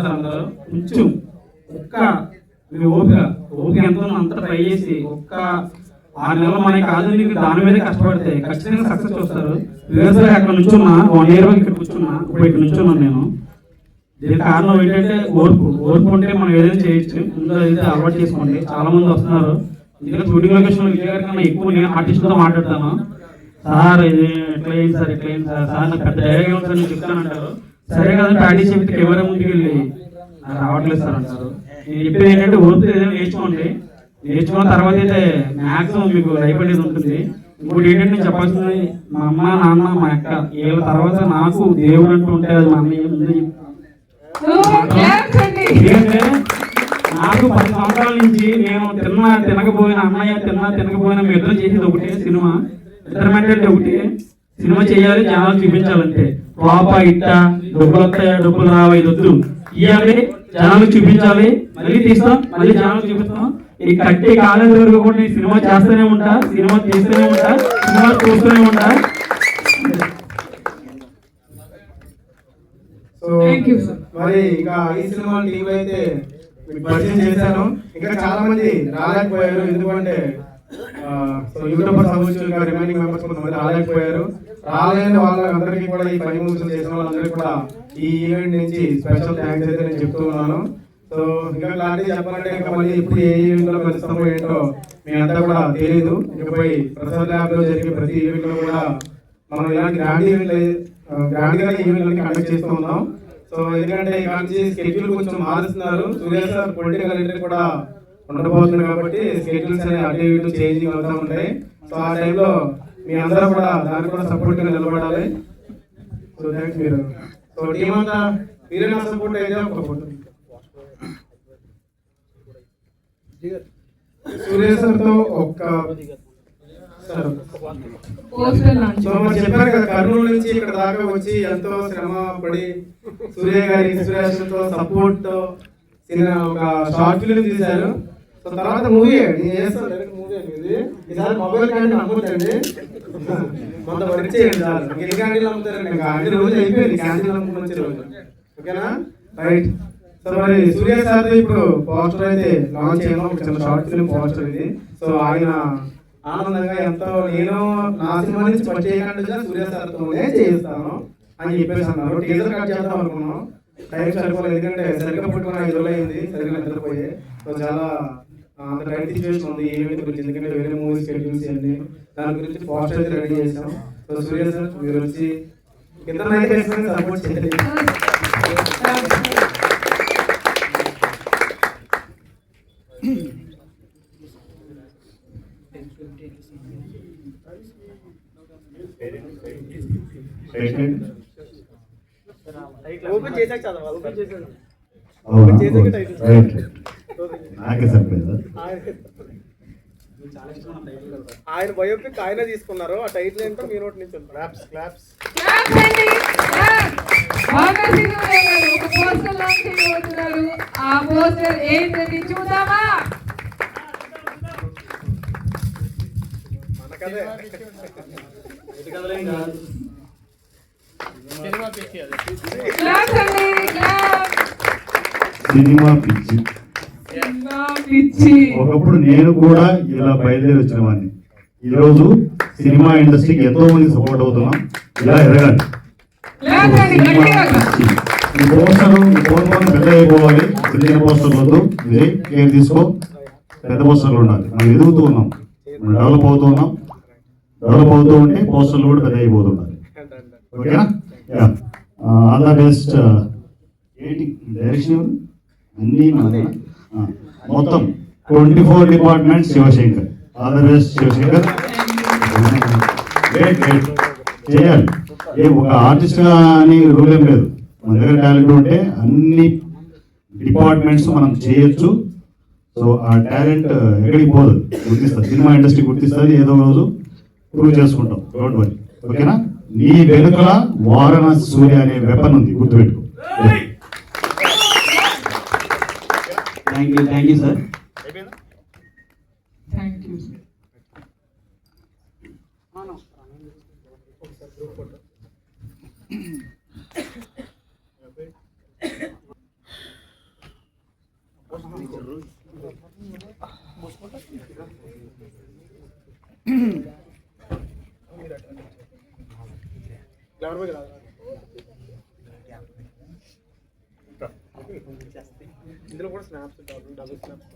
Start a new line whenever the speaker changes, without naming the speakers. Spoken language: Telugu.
సార్ అందరూ కొంచెం ఒక్క ఓపిక ఎంత అంత ట్రై చేసి ఒక్క 6 నెలలు మనకి కాదు దాని మీద కష్టపడితే ఖచ్చితంగా సక్సెస్ వస్తారు. వ్యవసాయం అక్కడ నుంచున్నా 1 year ఇక్కడ కూర్చున్నా, ఇప్పుడు ఇక్కడ నుంచున్నాను నేను. దీనికి కారణం ఏంటంటే ఓర్పు ఉంటే మనం ఏదైనా చేయొచ్చు. ముందు అయితే అలవాటు చేసుకోండి. చాలా మంది వస్తున్నారు, ఎందుకంటే షూటింగ్ లొకేషన్ విజయ్ గారి కన్నా ఎక్కువ నేను ఆర్టిస్ట్తో మాట్లాడతాను. సార్ ఇది ఎట్లా అయింది సార్ సార్ నాకు పెద్ద డైరెక్ట్ ఏమో సార్ నేను చెప్తానంటారు. సరే కదా ప్రాక్టీస్ చెప్తే కెమెరా ముందుకు వెళ్ళి రావట్లేదు సార్ అంటారు. నేను చెప్పేది ఏంటంటే ఓర్పు ఏదైనా నేర్చుకున్న తర్వాత అయితే మ్యాక్సిమం మీకు భయపడేది ఉంటుంది. ఇంకోటి ఏంటంటే నేను చెప్పాల్సింది, మా అమ్మ నాన్న మా అక్క వీళ్ళ తర్వాత నాకు దేవుడు అంటూ ఉంటే అది మా అన్నయ్య ముందు. ఎందుకంటే నాకు 10 సంవత్సరాల నుంచి నేను తినకపోయిన అన్నయ్య తినకపోయిన మీ ఇద్దరు చేసేది ఒకటే సినిమా. ఇద్దరు మెంటాలిటీ ఒకటే, సినిమా చేయాలి, జనాలు చూపించాలంటే. పాప ఇట్ట డబ్బులు వస్తాయా డబ్బులు రావా ఇది వద్దు, ఇవ్వాలి జనాలకు చూపించాలి, మళ్ళీ తీస్తాం మళ్ళీ జనాలకు చూపిస్తాం. ఈ కట్టే కాలేజీ వరకు కూడా నేను సినిమా చేస్తూనే ఉంటా, సినిమా తీస్తూనే ఉంటా, సినిమా చూస్తూనే ఉంటా.
మరి ఇంకా ఈ సినిమా టీం అయితే పరిచయం చేశాను. ఇంకా చాలా మంది రాలేకపోయారు, ఎందుకంటే యూట్యూబర్స్ అవ్వచ్చు, ఇంకా రిమైనింగ్ మెంబర్స్ కొంతమంది రాలేకపోయారు. రాలేని వాళ్ళందరికీ కూడా ఈ 5 movies చేసిన వాళ్ళందరికీ కూడా ఈ ఈవెంట్ నుంచి స్పెషల్ థ్యాంక్స్ అయితే నేను చెప్తూ ఉన్నాను. సో ఇంకా క్లారిటీ చెప్పాలంటే ఇంకా మళ్ళీ ఇప్పుడు ఏ ఈవెంట్ లో కలుస్తామో ఏంటో మీ అంతా కూడా తెలియదు. ఇకపై ప్రసాద్ ల్యాబ్ లో జరిగే ప్రతి ఈవెంట్ లో కూడా మనం ఇలాంటి గ్రాండ్ గా ఈవెంట్లకి కండక్ట్ చేస్తూ ఉన్నాం. సో ఎందుకంటే ఇలాంటి స్కెడ్యూల్ కొంచెం మారుస్తున్నారు. సూర్య సార్ పొలిటికల్ ఎంట్రీ కూడా ఉండబోతుంది కాబట్టి స్కెడ్యూల్స్ అనేవి అటు ఇటు చేంజింగ్ అవుతూ ఉంటాయి. సో ఆ టైంలో మీ అందరూ కూడా దానికి కూడా సపోర్ట్ గా నిలబడాలి. సో థ్యాంక్స్ మీరు. సో టీం అంతా మీరే నా సపోర్ట్ అయితే ఒక ఫోటో సూర్య సార్తో ఒక్క సో మరి చెప్పారు కదా, కర్నూలు నుంచి ఇక్కడ దాకా వచ్చి ఎంతో శ్రమ పడి సూర్య గారి ఇన్స్పిరేషన్ తో సపోర్ట్ తో ఒక షార్ట్ ఫిల్మ్ తీశారు. సో తర్వాత మూవీ చేస్తాను, డైరెక్ట్ మూవీ అనేది. ఈసారి మొబైల్ క్యాంటీన్ అమ్ముతండి, కొంత వర్క్ చేయండి చాలు. ఎన్ని క్యాంటీన్లు అమ్ముతారండి, ఇంకా అన్ని రోజులు అయిపోయింది క్యాంటీన్లు అమ్ముకుని రోజు. ఓకేనా, రైట్. సో మరి సూర్య సార్ ఇప్పుడు పోస్టర్ అయితే లాంచ్ చేయడం, ఒక చిన్న షార్ట్ ఫిల్మ్ పోస్టర్ ఇది. సో ఆయన ఆనందంగా ఎంతో నేను నా సినిమా నుంచి పని చేయకుండా సూర్య సార్తోనే చేయిస్తాను అని చెప్పేసి అన్నారు. టీజర్ కట్ చేద్దాం అనుకున్నాం, టైం సరిపోలేదు. ఎందుకంటే సరిగ్గా పుట్టుకున్న 5 రోజులు అయింది, సరిగ్గా నిద్రపోయి. సో చాలా అంత టైం సిచ్యువేషన్ ఉంది ఈవెంట్ గురించి, ఎందుకంటే వేరే మూవీస్ షెడ్యూల్స్ అన్ని దాని గురించి పోస్టర్ అయితే రెడీ చేసాం. సో సూర్య సార్ మీరు వచ్చి ఇద్దరు సపోర్ట్ చేయండి. ఓపెన్ చేసాక చదవాలి, ఓపెన్ చేసాక ఆయన బయోపిక్ ఆయన తీసుకున్నారు. ఆ టైటిల్ ఏంటో మీ నోటి నుంచి క్లాప్స్.
ఆ పోస్టర్ ఏంటని చూద్దామా?
మనకదే
సినిమా పిచ్చి. ఒకప్పుడు నేను కూడా ఇలా బయలుదేరి వచ్చిన వాడిని. ఈరోజు సినిమా ఇండస్ట్రీకి ఎంతో మంది సపోర్ట్ అవుతున్నాం. ఇలా ఎదగాలి. ఈ పోస్టర్ పెద్ద అయిపోవాలి. చిన్న పోస్టర్లు వద్దు, విజయ్ కేర్ తీసుకో, పెద్ద పోస్టర్లు ఉండాలి. మనం ఎదుగుతూ ఉన్నాం, మనం డెవలప్ అవుతూ ఉంటే పోస్టర్లు కూడా పెద్ద అయిపోతుండాలి. ఓకేనా? All the best. ఏంటి డైరెక్షన్ అన్నీ మొత్తం 24 departments Shivashankar. All the best Shivashankar. Great చేయాలి. ఒక ఆర్టిస్ట్గా అని రూల్ ఏం లేదు. మన దగ్గర టాలెంట్ ఉంటే అన్ని డిపార్ట్మెంట్స్ మనం చేయొచ్చు. సో ఆ టాలెంట్ ఎక్కడికి పోదు, గుర్తిస్తుంది. సినిమా ఇండస్ట్రీ గుర్తిస్తుంది. ఏదో రోజు ప్రూవ్ చేసుకుంటాం. Don't worry. ఓకేనా? నీ వెనుకల వారణాసి సూర్య అనే వెపన్ ఉంది, గుర్తుపెట్టుకో.
Thank you sir.
ఇందులో కూడా స్నాప్స్ డబుల్ స్నాప్స్